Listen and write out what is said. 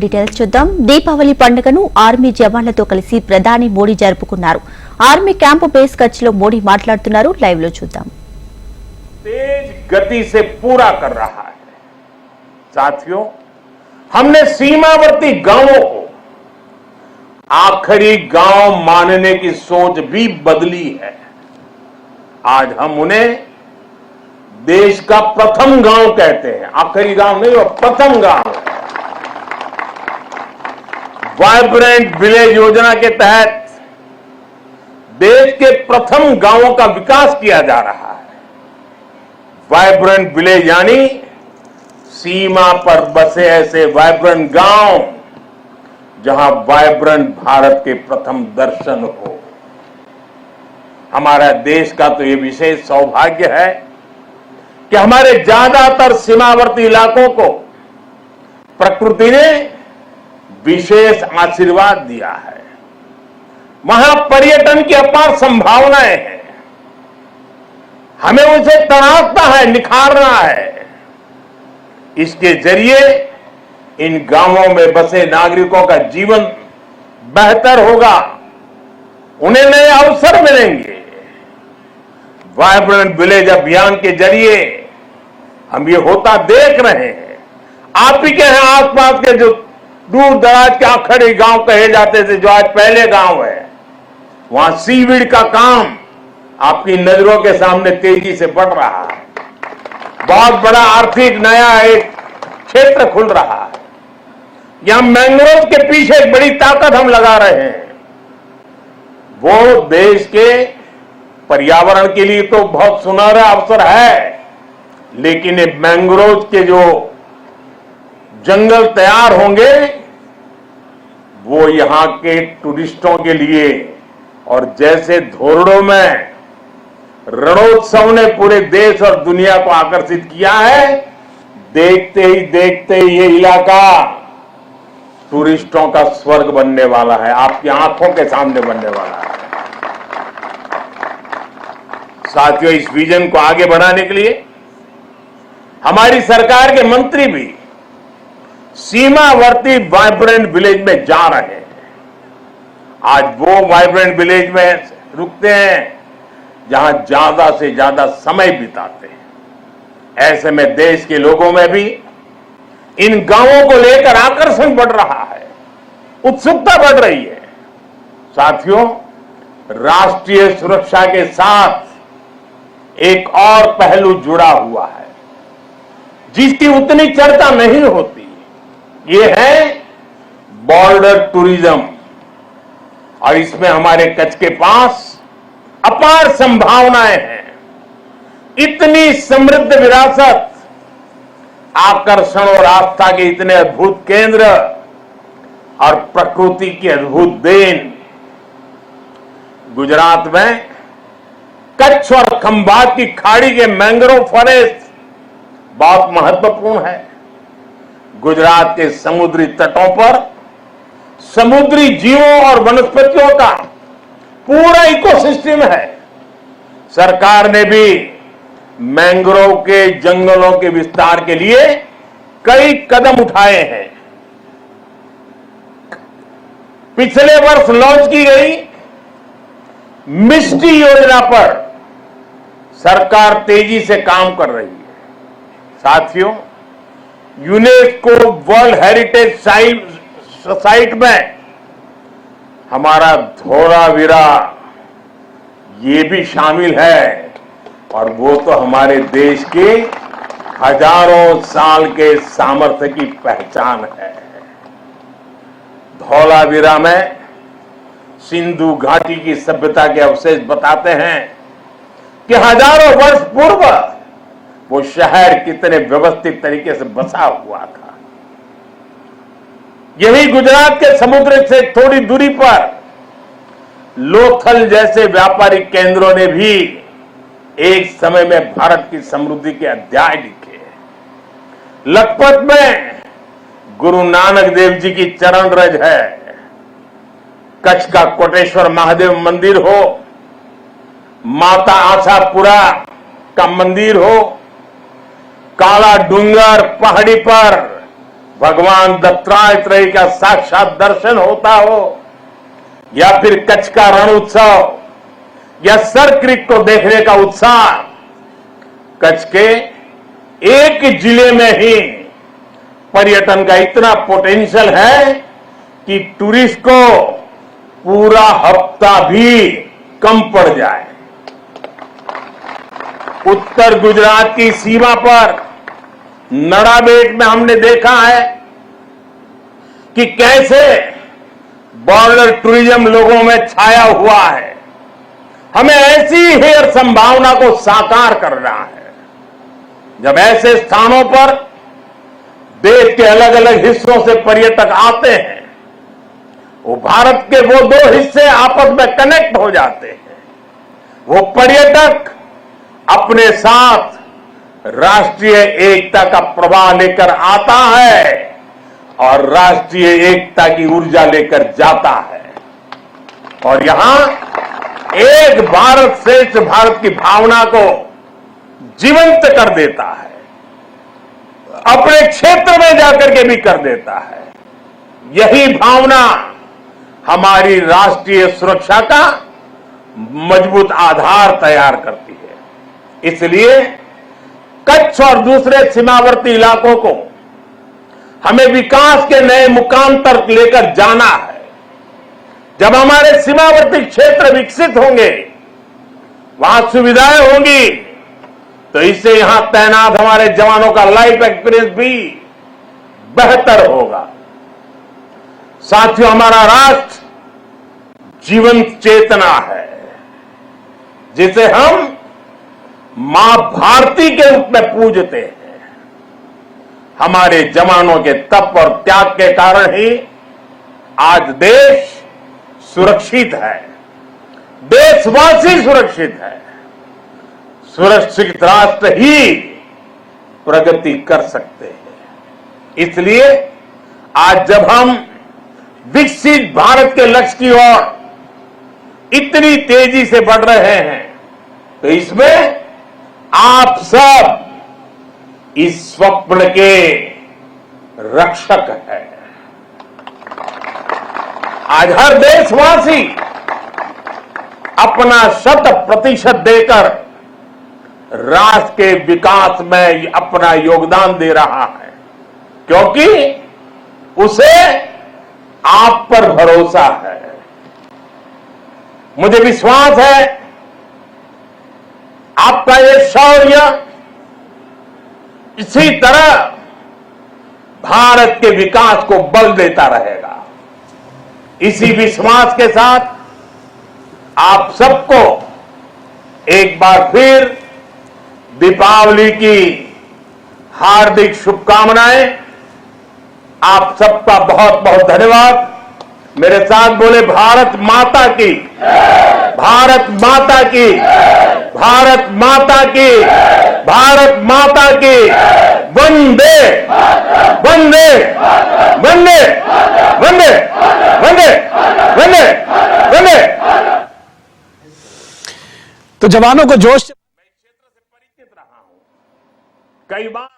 Details చూద్దాం. దీపావళి పండుగను army జవాన్లతో కలిసి ప్రధాని మోడీ జరుపుకున్నారు. ఆర్మీ క్యాంపు బేస్ కచ్లో మోడీ మాట్లాడుతున్నారు. లైవ్ లో చూద్దాం. तेज गति से पूरा कर रहा है. साथियों, हमने सीमावर्ती गांवों को आखिरी गांव मानने की सोच भी बदली है. आज हम उन्हें देश का प्रथम गांव कहते हैं. आखिरी गांव नहीं, वो प्रथम गांव. वाइब्रेंट विलेज योजना के तहत देश के प्रथम गांवों का विकास किया जा रहा है. वाइब्रेंट विलेज यानी सीमा पर बसे ऐसे वाइब्रेंट गांव जहां वाइब्रेंट भारत के प्रथम दर्शन हो. हमारा देश का तो ये विशेष सौभाग्य है कि हमारे ज्यादातर सीमावर्ती इलाकों को प्रकृति ने विशेष आशीर्वाद दिया है. वहां पर्यटन की अपार संभावनाएं हैं. हमें उसे तराशना है, निखारना है. इसके जरिए इन गांवों में बसे नागरिकों का जीवन बेहतर होगा, उन्हें नए अवसर मिलेंगे. वाइब्रेंट विलेज अभियान के जरिए हम ये होता देख रहे हैं. आप ही के हैं आसपास के जो दूर दराज के आखिरी गांव कहे जाते थे, जो आज पहले गांव है, वहां सीवीड का काम आपकी नजरों के सामने तेजी से बढ़ रहा है. बहुत बड़ा आर्थिक नया एक क्षेत्र खुल रहा है. यहां मैंग्रोव के पीछे एक बड़ी ताकत हम लगा रहे हैं. वो देश के पर्यावरण के लिए तो बहुत सुनहरा अवसर है, लेकिन ये मैंग्रोव के जो जंगल तैयार होंगे वो यहां के टूरिस्टों के लिए, और जैसे धोरडों में रणोत्सव ने पूरे देश और दुनिया को आकर्षित किया है, देखते ही ये इलाका टूरिस्टों का स्वर्ग बनने वाला है. आपकी आंखों के सामने बनने वाला है. साथियों, इस विजन को आगे बढ़ाने के लिए हमारी सरकार के मंत्री भी सीमावर्ती वाइब्रेंट विलेज में जा रहे हैं. आज वो वाइब्रेंट विलेज में रुकते हैं जहां ज्यादा से ज्यादा समय बिताते हैं. ऐसे में देश के लोगों में भी इन गांवों को लेकर आकर्षण बढ़ रहा है, उत्सुकता बढ़ रही है. साथियों, राष्ट्रीय सुरक्षा के साथ एक और पहलू जुड़ा हुआ है जिसकी उतनी चर्चा नहीं होती. ये है बॉर्डर टूरिज्म, और इसमें हमारे कच्छ के पास अपार संभावनाएं हैं. इतनी समृद्ध विरासत, आकर्षण और आस्था के इतने अद्भुत केंद्र और प्रकृति की अद्भुत देन. गुजरात में कच्छ और खंभात की खाड़ी के मैंग्रोव फॉरेस्ट बहुत महत्वपूर्ण है. गुजरात के समुद्री तटों पर समुद्री जीवों और वनस्पतियों का पूरा इकोसिस्टम है. सरकार ने भी मैंग्रोव के जंगलों के विस्तार के लिए कई कदम उठाए हैं. पिछले वर्ष लॉन्च की गई मिस्टी योजना पर सरकार तेजी से काम कर रही है. साथियों, यूनेस्को वर्ल्ड हेरिटेज साइट में हमारा धोलावीरा ये भी शामिल है, और वो तो हमारे देश के हजारों साल के सामर्थ्य की पहचान है. धोलावीरा में सिंधु घाटी की सभ्यता के अवशेष बताते हैं कि हजारों वर्ष पूर्व वो शहर कितने व्यवस्थित तरीके से बसा हुआ था. यही गुजरात के समुद्र से थोड़ी दूरी पर लोथल जैसे व्यापारिक केंद्रों ने भी एक समय में भारत की समृद्धि के अध्याय लिखे. लखपत में गुरु नानक देव जी की चरण रज है. कच्छ का कोटेश्वर महादेव मंदिर हो, माता आशापुरा का मंदिर हो, काला डूंगर पहाड़ी पर भगवान दत्तात्रेय का साक्षात दर्शन होता हो, या फिर कच्छ का रण उत्सव या सर क्रीक को देखने का उत्साह, कच्छ के एक जिले में ही पर्यटन का इतना पोटेंशियल है कि टूरिस्ट को पूरा हफ्ता भी कम पड़ जाए। उत्तर गुजरात की सीमा पर नड़ाबेट में हमने देखा है कि कैसे बॉर्डर टूरिज्म लोगों में छाया हुआ है। हमें ऐसी ही संभावना को साकार करना है। जब ऐसे स्थानों पर देश के अलग अलग हिस्सों से पर्यटक आते हैं, वो भारत के वो दो हिस्से आपस में कनेक्ट हो जाते हैं। वो पर्यटक अपने साथ राष्ट्रीय एकता का प्रवाह लेकर आता है और राष्ट्रीय एकता की ऊर्जा लेकर जाता है, और यहां एक भारत श्रेष्ठ भारत की भावना को जीवंत कर देता है, अपने क्षेत्र में जाकर के भी कर देता है। यही भावना हमारी राष्ट्रीय सुरक्षा का मजबूत आधार तैयार करती है। इसलिए कच्छ और दूसरे सीमावर्ती इलाकों को हमें विकास के नए मुकाम पर लेकर जाना है। जब हमारे सीमावर्ती क्षेत्र विकसित होंगे, वहां सुविधाएं होंगी, तो इससे यहां तैनात हमारे जवानों का लाइफ एक्सपीरियंस भी बेहतर होगा। साथियों, हमारा राष्ट्र जीवंत चेतना है, जिसे हम मां भारती के रूप में पूजते हैं। हमारे जवानों के तप और त्याग के कारण ही आज देश सुरक्षित है, देशवासी सुरक्षित है। सुरक्षित राष्ट्र ही प्रगति कर सकते हैं। इसलिए आज जब हम विकसित भारत के लक्ष्य की ओर इतनी तेजी से बढ़ रहे हैं, तो इसमें आप सब इस स्वप्न के रक्षक हैं। आज हर देशवासी अपना 100% देकर राष्ट्र के विकास में अपना योगदान दे रहा है, क्योंकि उसे आप पर भरोसा है। मुझे विश्वास है आपका ये शौर्य इसी तरह भारत के विकास को बल देता रहेगा। इसी विश्वास के साथ आप सबको एक बार फिर दीपावली की हार्दिक शुभकामनाएं। आप सबका बहुत बहुत धन्यवाद। मेरे साथ बोले भारत माता की, भारत माता की, भारत माता की, भारत माता की। वंदे वंदे वंदे वंदे वंदे वंदे वंदे। तो जवानों को जोश, मैं क्षेत्र से परिचित रहा हूं कई बार।